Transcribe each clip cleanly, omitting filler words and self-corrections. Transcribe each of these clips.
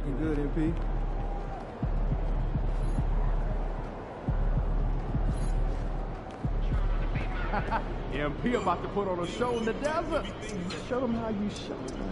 looking good, MP. MP about to put on a show in the desert. Show them how you shine.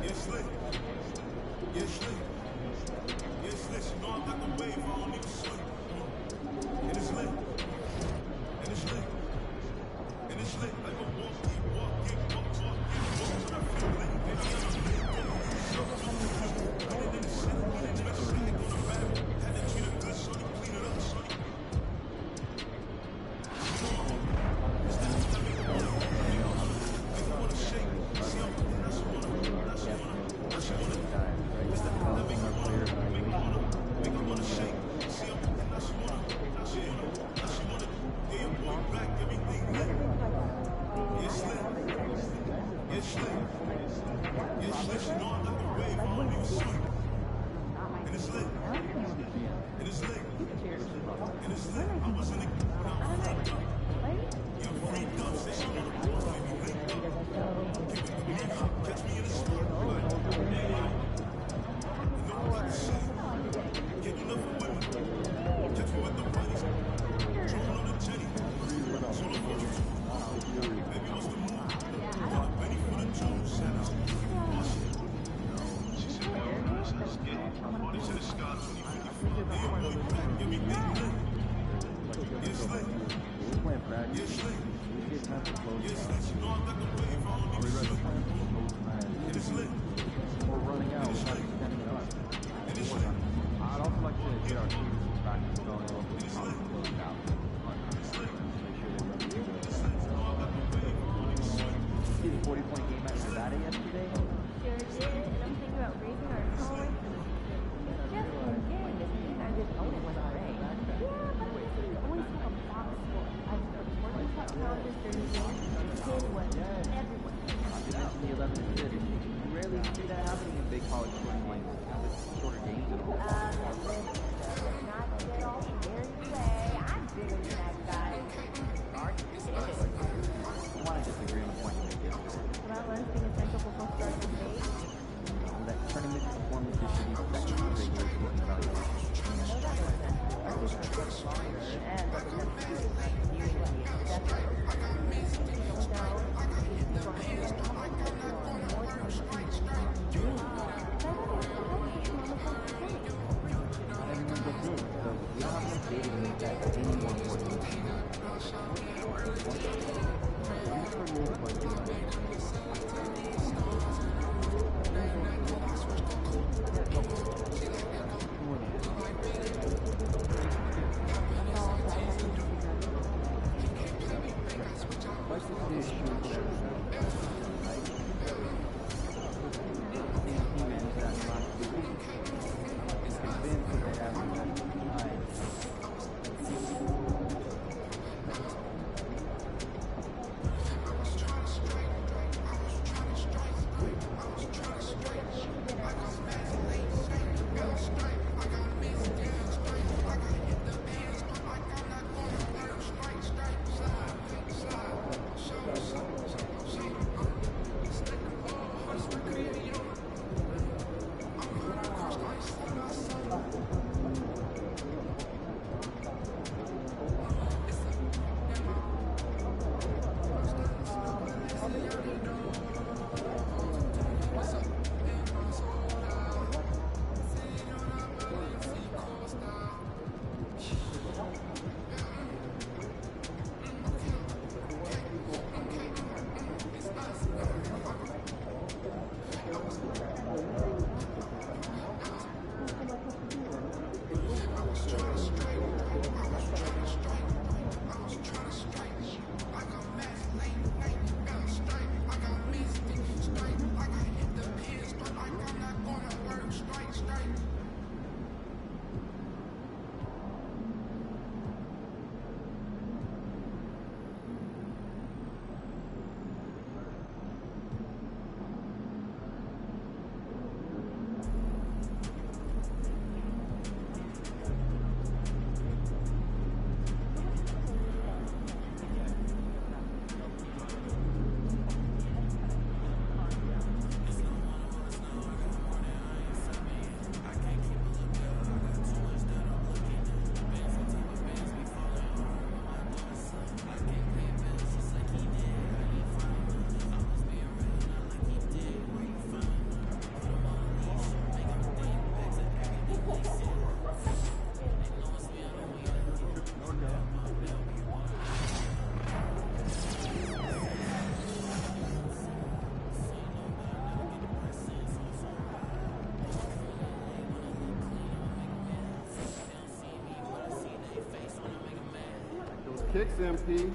kicks, MP.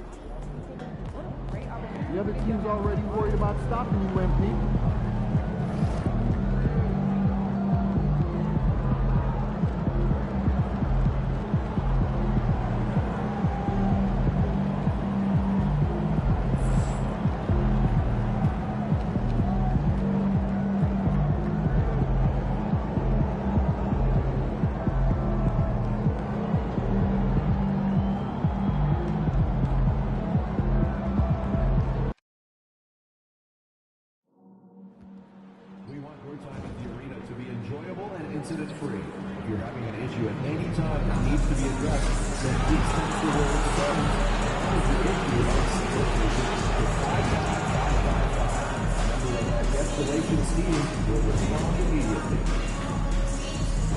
The other team's already worried about stopping you, MP. Incident-free. If you're having an issue at any time that needs to be addressed, then please send the word to the phone. If the issue is location to 55555. Member of our escalation team will respond immediately.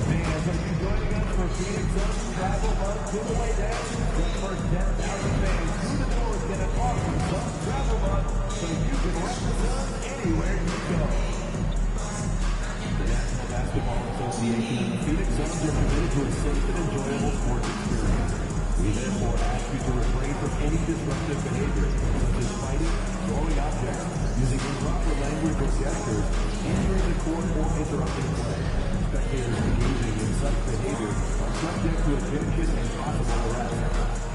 Fans, are you joining us for Phoenix Suns Travel Month giveaway dance? The first 10,000 fans through the doors get an awesome Suns Travel Month so you can rep the Suns anywhere you go. The National Basketball Association and the Phoenix Suns are committed to a safe and enjoyable sports experience. We therefore ask you to refrain from any disruptive behavior, such as fighting, throwing objects, using improper language or gestures, entering the court, or interrupting play. Spectators engaging in such behavior are subject to eviction and possible arrest.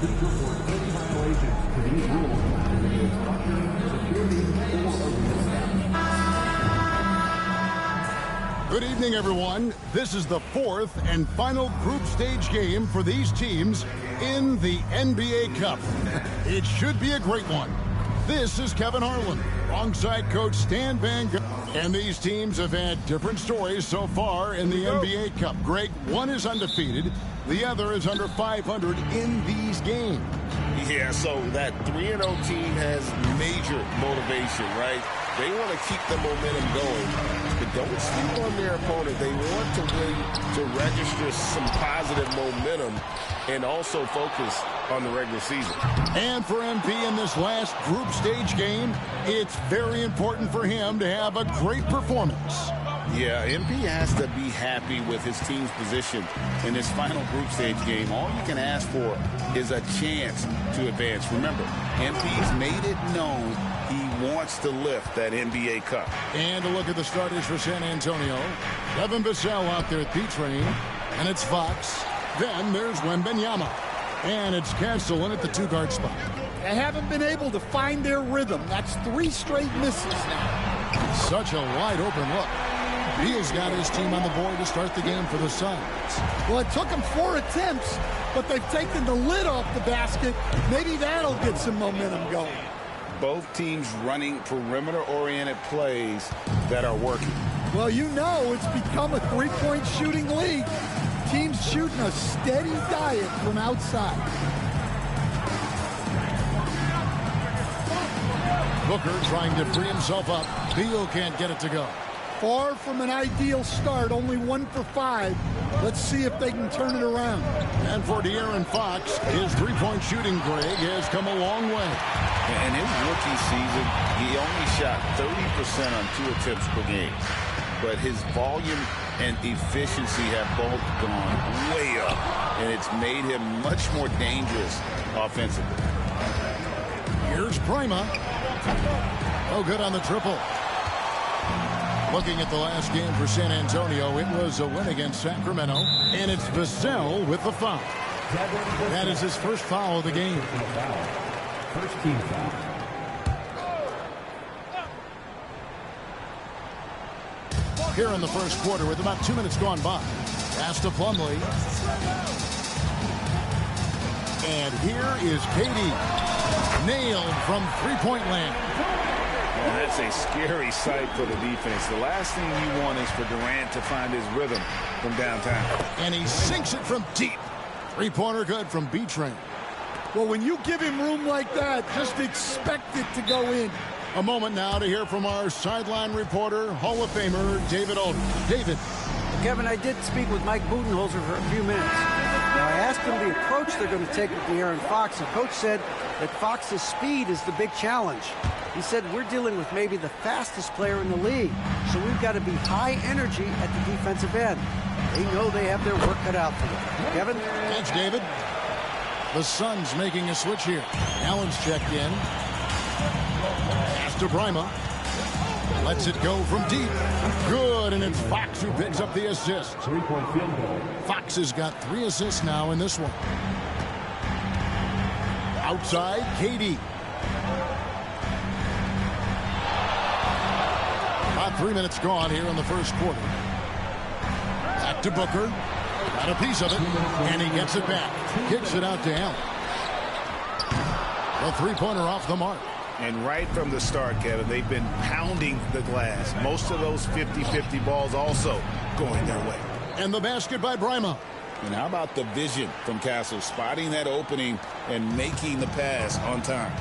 Please report any violations to these rules to the ushering, security, or arena staff. Good evening, everyone. This is the fourth and final group stage game for these teams in the NBA Cup. It should be a great one. This is Kevin Harlan, alongside Coach Stan Van Gundy. And these teams have had different stories so far in the NBA Cup. Greg, one is undefeated. The other is under 500 in these games. Yeah, so that 3-0 team has major motivation, right? They want to keep the momentum going, but don't sleep on their opponent. They want to win to register some positive momentum and also focus on the regular season. And for MP in this last group stage game, it's very important for him to have a great performance. Yeah, MP has to be happy with his team's position in this final group stage game. All you can ask for is a chance to advance. Remember, MP's made it known he wants to lift that NBA Cup. And a look at the starters for San Antonio. Devin Vassell out there at B-Train. And it's Fox. Then there's Wembanyama. And it's Castleton at the two-guard spot. They haven't been able to find their rhythm. That's 3 straight misses now. Such a wide-open look. Beal's got his team on the board to start the game for the Suns. Well, it took them 4 attempts, but they've taken the lid off the basket. Maybe that'll get some momentum going. Both teams running perimeter-oriented plays that are working. Well, you know it's become a three-point shooting league. Teams shooting a steady diet from outside. Booker trying to free himself up. Beal can't get it to go. Far from an ideal start, only 1 for 5. Let's see if they can turn it around. And for De'Aaron Fox, his three-point shooting, Greg, has come a long way. In his rookie season, he only shot 30% on 2 attempts per game. But his volume and efficiency have both gone way up, and it's made him much more dangerous offensively. Here's Prima. Oh, good on the triple. Looking at the last game for San Antonio, it was a win against Sacramento, and it's Vassell with the foul. That is his first foul of the game. First team foul. Here in the first quarter with about 2 minutes gone by. Pass to Plumlee. And here is KD. Nailed from three-point land. And that's a scary sight for the defense. The last thing you want is for Durant to find his rhythm from downtown. And he sinks it from deep. Three-pointer good from B-Train. Well, when you give him room like that, just expect it to go in. A moment now to hear from our sideline reporter, Hall of Famer David Aldridge. David. Kevin, I did speak with Mike Budenholzer for a few minutes. Now, I asked him the approach they're going to take with De'Aaron Fox, and Coach said that Fox's speed is the big challenge. He said, we're dealing with maybe the fastest player in the league, so we've got to be high energy at the defensive end. They know they have their work cut out for them. Kevin? Thanks, David. The Suns making a switch here. Allen's checked in. Pass to Brima. Lets it go from deep. Good, and it's Fox who picks up the assist. 3-point field goal. Fox has got 3 assists now in this one. Outside, KD. About 3 minutes gone here in the first quarter. Back to Booker. Got a piece of it, and he gets it back. Kicks it out to Allen. The three-pointer off the mark. And right from the start, Kevin, they've been pounding the glass. Most of those 50-50 balls also going their way. And the basket by Brima. And how about the vision from Castle, spotting that opening and making the pass on time.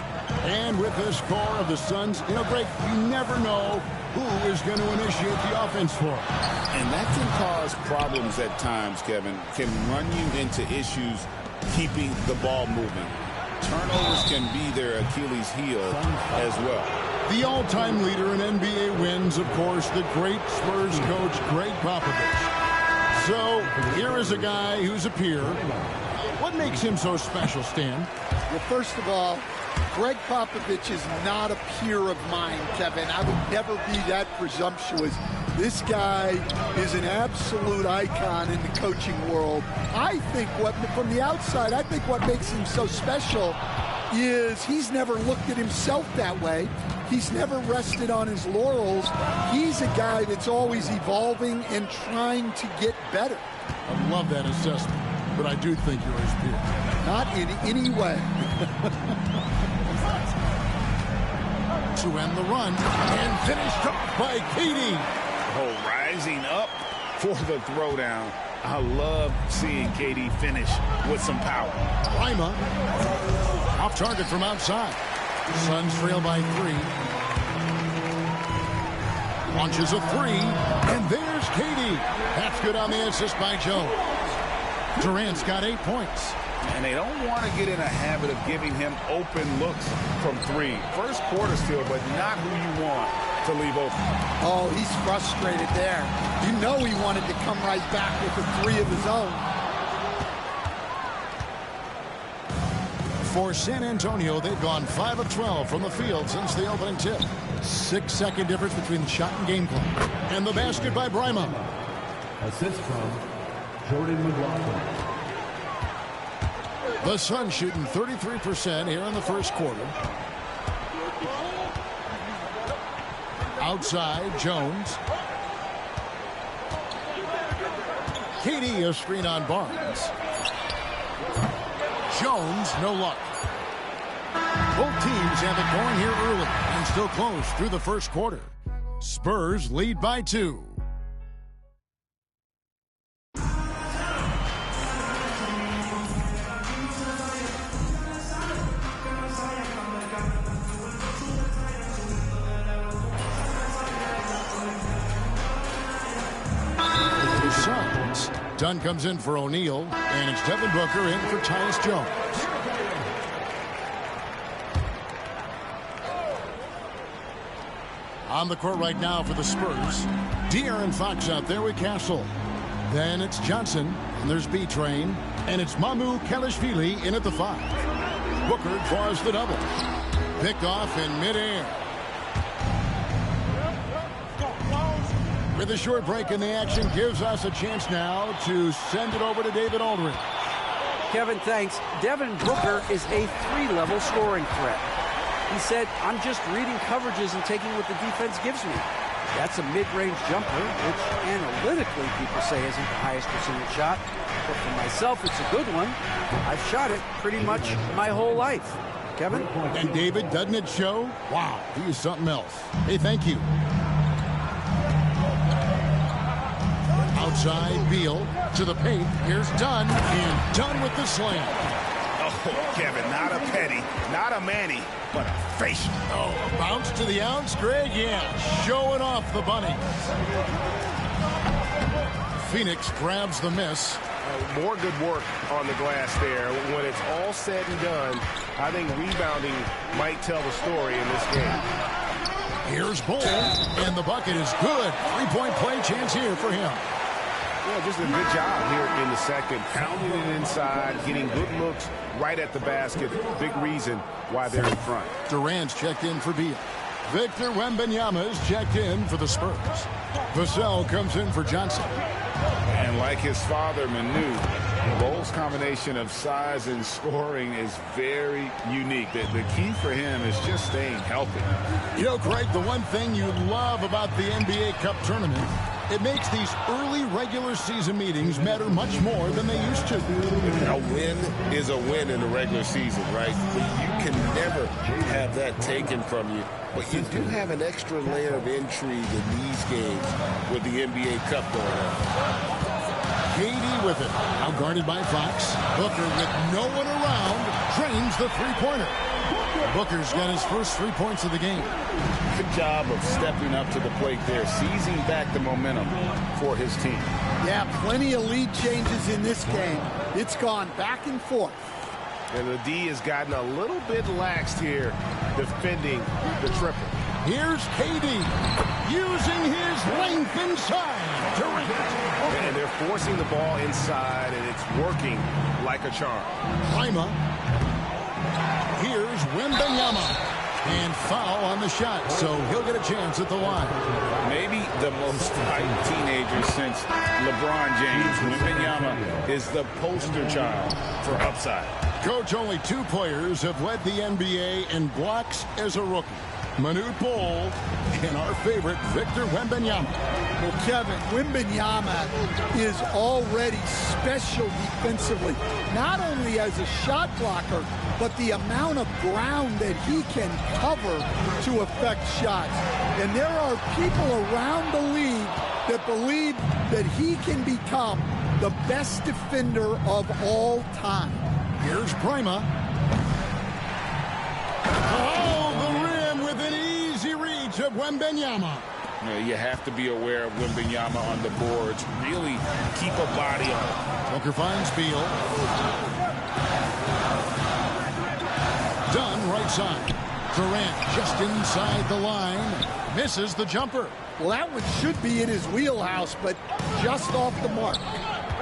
And with this score of the Suns, Greg, you never know who is going to initiate the offense for them. And that can cause problems at times, Kevin. Can run you into issues keeping the ball moving. Turnovers can be their Achilles heel as well. The all-time leader in NBA wins, of course, the great Spurs coach, Greg Popovich. So here is a guy who's a peer. What makes him so special, Stan? Well, first of all, Greg Popovich is not a peer of mine, Kevin. I would never be that presumptuous. This guy is an absolute icon in the coaching world. I think from the outside, I think what makes him so special is he's never looked at himself that way. He's never rested on his laurels. He's a guy that's always evolving and trying to get better. I love that assessment, but I do think you're his peer. Not in any way. To end the run, and finished off by KD. Oh, rising up for the throwdown. I love seeing KD finish with some power. Brima off target from outside. Suns trail by 3. Launches a 3, and there's KD. That's good on the assist by Jones. Durant's got 8 points. And they don't want to get in a habit of giving him open looks from 3. First quarter still, but not who you want to leave open. Oh, he's frustrated there. You know he wanted to come right back with a 3 of his own. For San Antonio, they've gone 5 of 12 from the field since the opening tip. 6-second difference between the shot and game clock. And the basket by Brima. Assist from Jordan McLaughlin. The Suns shooting 33% here in the first quarter. Outside, Jones. KD a screen on Barnes. Jones, no luck. Both teams have it going here early and still close through the first quarter. Spurs lead by 2. Dunn comes in for O'Neal, and it's Devin Booker in for Tyus Jones. On the court right now for the Spurs, De'Aaron Fox out there with Castle. Then it's Johnson, and there's B-Train, and it's Mamu Kelishvili in at the 5. Booker draws the double. Picked off in midair. With a short break in the action, gives us a chance now to send it over to David Aldridge. Kevin, thanks. Devin Booker is a 3-level scoring threat. He said, I'm just reading coverages and taking what the defense gives me. That's a mid-range jumper, which analytically people say isn't the highest percentage shot. But for myself, it's a good one. I've shot it pretty much my whole life. Kevin? And David, doesn't it show? Wow, he is something else. Hey, thank you. Outside, Beal to the paint. Here's Dunn, and Dunn with the slam. Oh, Kevin, not a Petty, not a Manny, but a facial. Oh, a bounce to the ounce, Greg? Yeah, showing off the bunny. Phoenix grabs the miss. More good work on the glass there. When it's all said and done, I think rebounding might tell the story in this game. Here's Bull, and the bucket is good. 3-point play chance here for him. Yeah, just a good job here in the second. Pounding it inside, getting good looks right at the basket. Big reason why they're in front. Durant's checked in for Beal. Victor Wembanyama's checked in for the Spurs. Vassell comes in for Johnson. And like his father, Manu, Bole's combination of size and scoring is very unique. The key for him is just staying healthy. You know, Craig, the one thing you love about the NBA Cup tournament, it makes these early regular season meetings matter much more than they used to. A win is a win in the regular season, right? You can never have that taken from you. But you do have an extra layer of intrigue in these games with the NBA Cup going on. KD with it. Now guarded by Fox. Booker with no one around drains the three-pointer. Booker's got his first 3 points of the game. Good job of stepping up to the plate there, seizing back the momentum for his team. Yeah, plenty of lead changes in this game. It's gone back and forth. And the D has gotten a little bit laxed here defending the triple. Here's KD using his length inside. Durant. And they're forcing the ball inside, and it's working like a charm. Prima. Here's Wembanyama. And foul on the shot, so he'll get a chance at the line. Maybe the most hyped teenager since LeBron James. Wembanyama is the poster child for upside. Coach, only 2 players have led the NBA in blocks as a rookie. Manute Bol and our favorite Victor Wembanyama. Well, Kevin, Wembanyama is already special defensively, not only as a shot blocker, but the amount of ground that he can cover to affect shots. And there are people around the league that believe that he can become the best defender of all time. Here's Prima. Oh, the rim with an easy reach of Wembanyama. You have to be aware of Wembanyama on the boards. Really keep a body on it. Booker finds Beal. Dunn right side. Durant just inside the line. Misses the jumper. Well, that one should be in his wheelhouse, but just off the mark.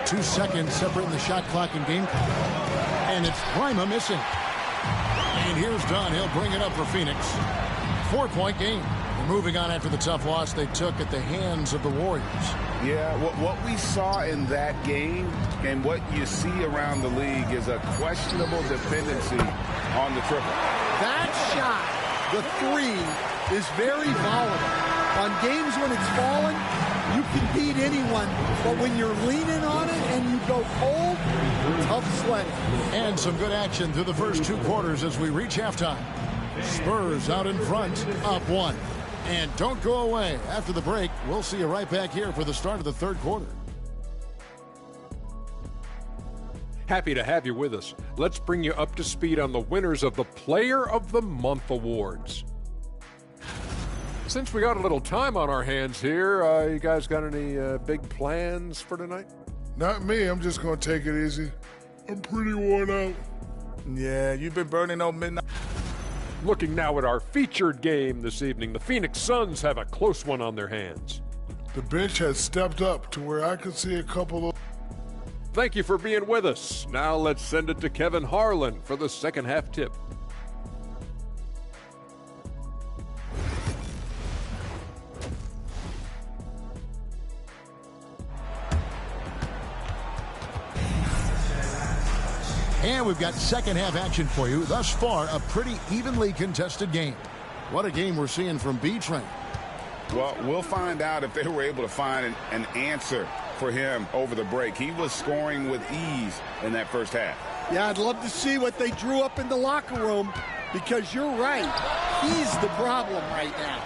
2 seconds separating the shot clock and game clock. And it's Prima missing. And here's Dunn. He'll bring it up for Phoenix. 4-point game. We're moving on after the tough loss they took at the hands of the Warriors. Yeah, what we saw in that game and what you see around the league is a questionable dependency on the triple. That shot, the 3, is very volatile. On games when it's falling, you can beat anyone. But when you're leaning on it and you go cold, tough sledding. And some good action through the first 2 quarters as we reach halftime. Spurs out in front, up 1. And don't go away. After the break, we'll see you right back here for the start of the 3rd quarter. Happy to have you with us. Let's bring you up to speed on the winners of the Player of the Month awards. Since we got a little time on our hands here, you guys got any big plans for tonight? Not me. I'm just going to take it easy. I'm pretty worn out. Yeah, you've been burning on midnight. Looking now at our featured game this evening, the Phoenix Suns have a close one on their hands. The bench has stepped up to where I could see a couple of... Thank you for being with us. Now let's send it to Kevin Harlan for the second half tip. And we've got second half action for you. Thus far, a pretty evenly contested game. What a game we're seeing from B-Train. Well, we'll find out if they were able to find an answer for him over the break. He was scoring with ease in that first half. Yeah, I'd love to see what they drew up in the locker room, because you're right. He's the problem right now.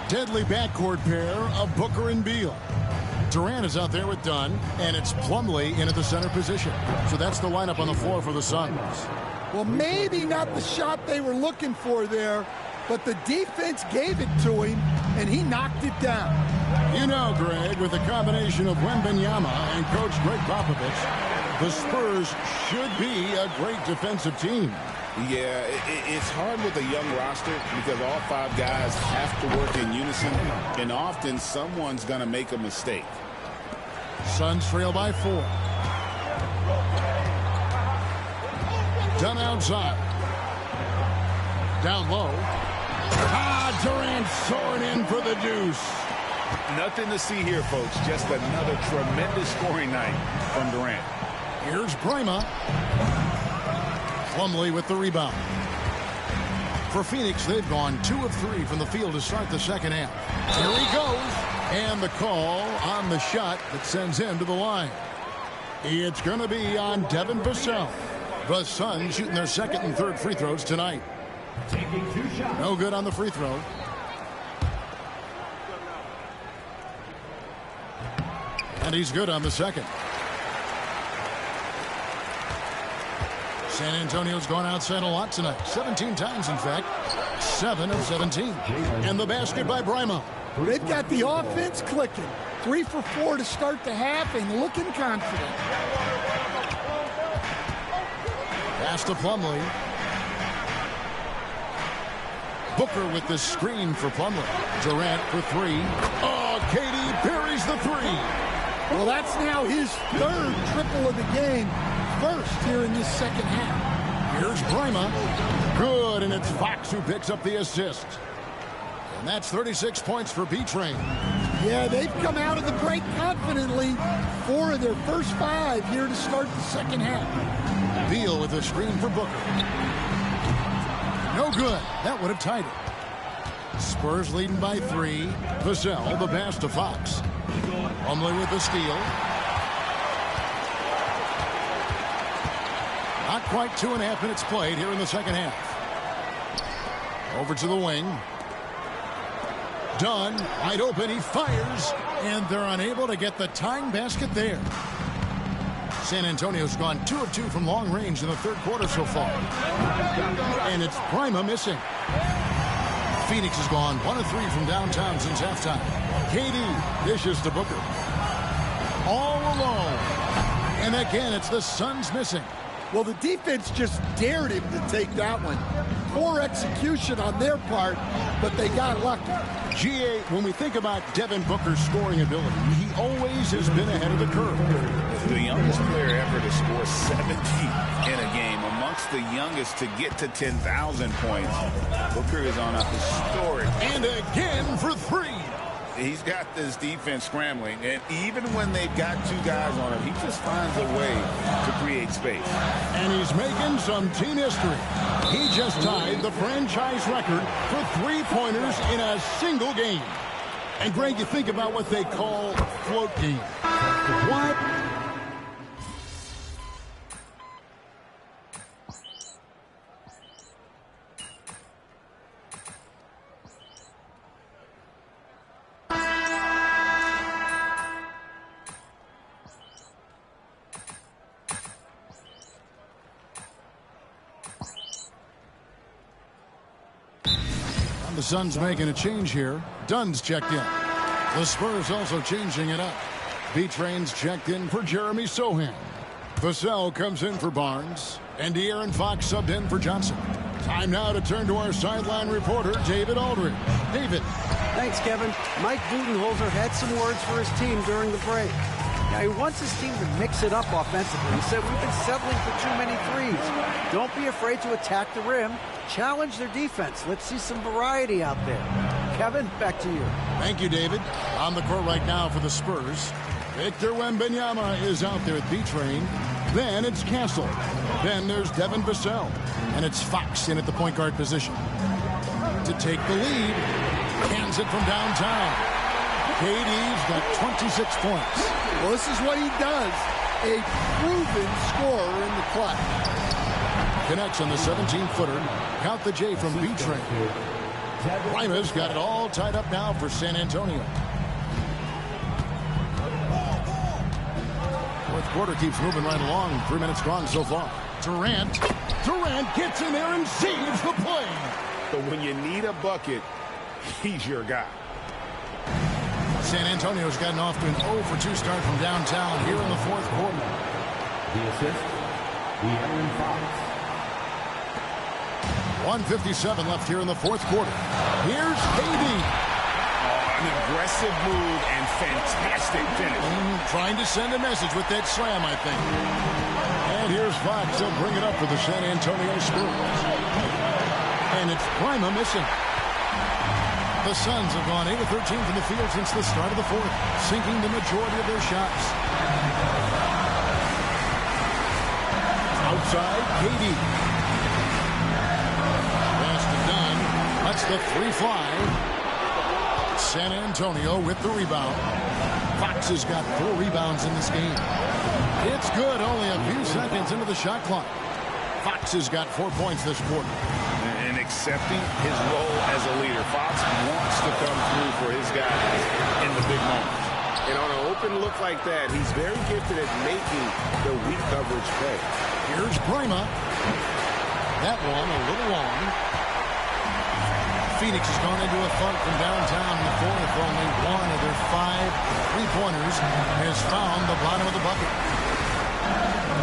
Deadly backcourt pair of Booker and Beal. Durant is out there with Dunn, and it's Plumlee in at the center position. So that's the lineup on the floor for the Suns. Well, maybe not the shot they were looking for there, but the defense gave it to him, and he knocked it down. You know, Greg, with the combination of Wembanyama and Coach Greg Popovich, the Spurs should be a great defensive team. Yeah, it's hard with a young roster because all 5 guys have to work in unison, and often someone's going to make a mistake. Suns trail by 4. Dunn outside. Down low. Durant soaring in for the deuce. Nothing to see here, folks. Just another tremendous scoring night from Durant. Here's Brima. Plumlee with the rebound. For Phoenix, they've gone 2 of 3 from the field to start the second half. Here he goes. And the call on the shot that sends him to the line. It's going to be on Devin Vassell. The Suns shooting their second and third free throws tonight. No good on the free throw. And he's good on the second. San Antonio's gone outside a lot tonight. 17 times, in fact. 7 of 17. And the basket by Brima. They've got the offense clicking. 3 for 4 to start the half and looking confident. Pass to Plumlee. Booker with the screen for Plumlee. Durant for 3. Oh, KD buries the 3. Well, that's now his 3rd triple of the game. First here in this second half. Here's Brima. Good, and it's Fox who picks up the assist. And that's 36 points for B-Train. Yeah, they've come out of the break confidently. 4 of their first 5 here to start the second half. Beal with a screen for Booker. No good. That would have tied it. Spurs leading by 3. Vassell, the pass to Fox. Plumlee with the steal. Not quite 2.5 minutes played here in the second half. Over to the wing. Dunn, wide open, he fires, and they're unable to get the tying basket there. San Antonio's gone 2 of 2 from long range in the third quarter so far. And it's Brima missing. Phoenix has gone 1 of 3 from downtown since halftime. KD dishes to Booker. All alone. And again, it's the Suns missing. Well, the defense just dared him to take that one. Poor execution on their part, but they got lucky. GA, when we think about Devin Booker's scoring ability, he always has been ahead of the curve. The youngest player ever to score 70 in a game, amongst the youngest to get to 10,000 points. Booker is on a historic. And again for 3. He's got this defense scrambling, and even when they've got 2 guys on him, he just finds a way to create space. And he's making some team history. He just tied the franchise record for 3-pointers in a single game. And Greg, you think about what they call float game. What? The Suns making a change here. Dunn's checked in. The Spurs also changing it up. B-Train's checked in for Jeremy Sohan. Vassell comes in for Barnes. And De'Aaron Fox subbed in for Johnson. Time now to turn to our sideline reporter, David Aldridge. David. Thanks, Kevin. Mike Budenholzer had some words for his team during the break. Now, he wants his team to mix it up offensively. He said, we've been settling for too many threes. Don't be afraid to attack the rim. Challenge their defense. Let's see some variety out there. Kevin, back to you. Thank you, David. On the court right now for the Spurs. Victor Wembanyama is out there at B-Train. Then it's Castle. Then there's Devin Vassell. And it's Fox in at the point guard position. To take the lead, hands it from downtown. KD's got 26 points. Well, this is what he does. A proven scorer in the clutch. Connects on the 17-footer. Count the J from B-Train. Brima's got it all tied up now for San Antonio. Fourth quarter keeps moving right along. 3 minutes gone so far. Durant gets in there and saves the play. But when you need a bucket, he's your guy. San Antonio's gotten off to an 0 for 2 start from downtown here in the fourth quarter. The assist, De'Aaron Fox. 1:57 left here in the fourth quarter. Here's KD. An Aggressive move and fantastic finish. Trying to send a message with that slam, I think. And here's Fox. He'll bring it up for the San Antonio Spurs. And it's Prima missing. The Suns have gone 8 of 13 from the field since the start of the fourth, sinking the majority of their shots. Outside, KD. Pass to Dunn. Lets the three fly. San Antonio with the rebound. Fox has got 4 rebounds in this game. It's good, only a few seconds into the shot clock. Fox has got 4 points this quarter. And accepting his role as a leader. Fox wants to come through for his guys in the big moments. And on an open look like that, he's very gifted at making the weak coverage pay. Here's Prima. That one a little long. Phoenix has gone into a funk from downtown in the fourth. Only one of their 5 3-pointers has found the bottom of the bucket.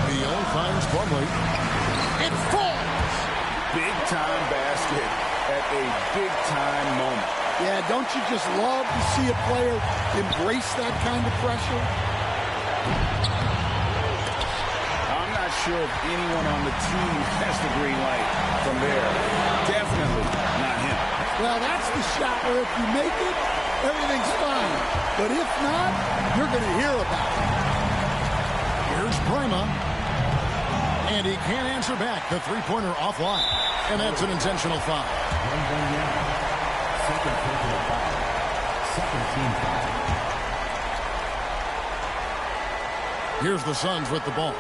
Beal finds Plumlee. It falls! Big-time basket at a big-time moment. Yeah, don't you just love to see a player embrace that kind of pressure? I'm not sure if anyone on the team has the green light from there. Definitely not him. Well, that's the shot where if you make it, everything's fine. But if not, you're going to hear about it. Here's Prima. And he can't answer back. The three-pointer offline. And that's an intentional foul. Second personal foul. Second team foul. Here's the Suns with the ball.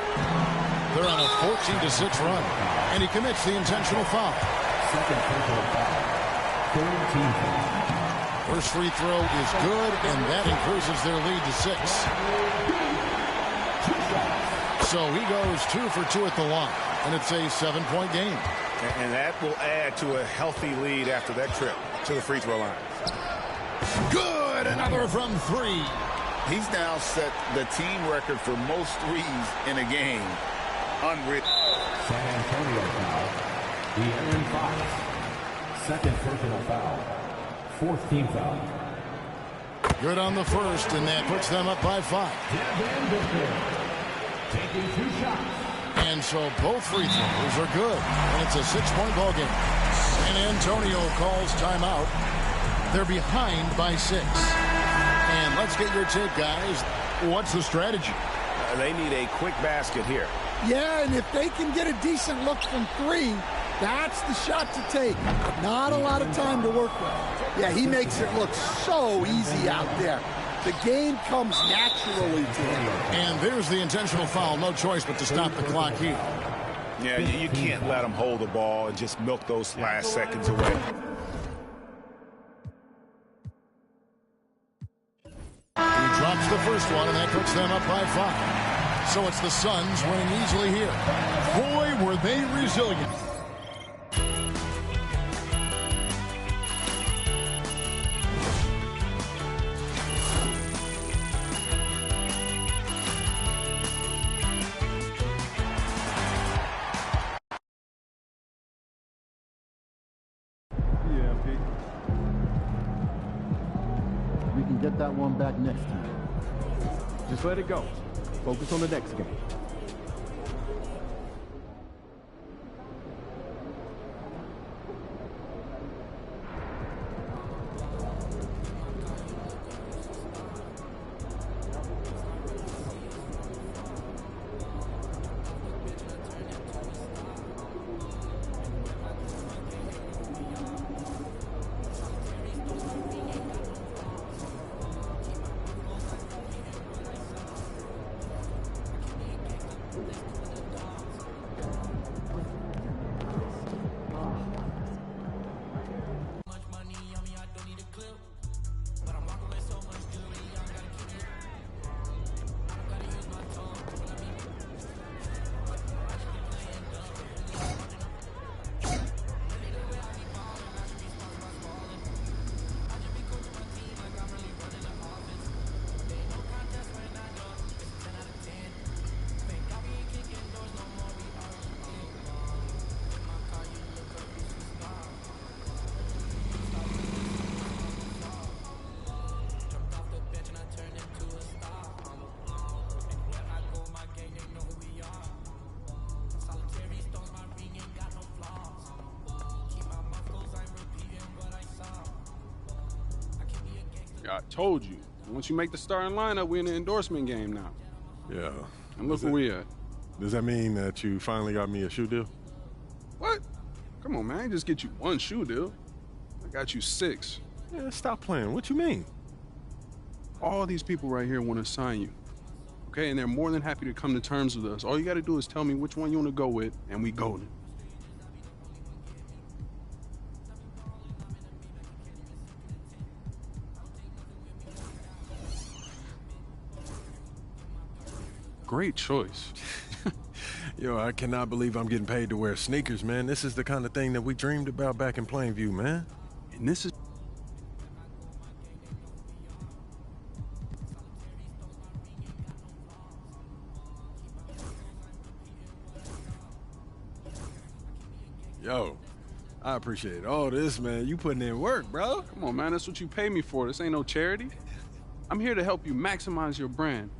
They're on a 14-6 run. And he commits the intentional foul. Second personal foul. Third team foul. First free throw is good, and that increases their lead to 6. So he goes 2 for 2 at the line, and it's a 7-point game. And that will add to a healthy lead after that trip to the free throw line. Good, another from 3. He's now set the team record for most threes in a game. Unreal. San Antonio foul. De'Aaron Fox. Second personal foul. Fourth team foul. Good on the first, and that puts them up by 5. Taking 2 shots. And so both free throws are good, and it's a 6-point ball game. San Antonio calls timeout. They're behind by 6. And let's get your take, guys. What's the strategy? They need a quick basket here. Yeah, and if they can get a decent look from 3, that's the shot to take. Not a lot of time to work with. Yeah, he makes it look so easy out there. The game comes naturally to him. And there's the intentional foul. No choice but to stop the clock here. Yeah, you can't let him hold the ball and just milk those last seconds away. He drops the first one, and that puts them up by 5. So it's the Suns winning easily here. Boy, were they resilient. We can get that one back next time. Just let it go. Focus on the next game. I told you. Once you make the starting lineup, we're in the endorsement game now. Yeah. And look where we at. Does that mean that you finally got me a shoe deal? What? Come on, man. I ain't just get you one shoe deal. I got you 6. Yeah, stop playing. What you mean? All these people right here want to sign you. Okay, and they're more than happy to come to terms with us. All you got to do is tell me which one you want to go with, and we golden. Great choice. Yo, I cannot believe I'm getting paid to wear sneakers, man. This is the kind of thing that we dreamed about back in Plainview, man. And this is... Yo, I appreciate all this, man. You putting in work, bro. Come on, man. That's what you pay me for. This ain't no charity. I'm here to help you maximize your brand.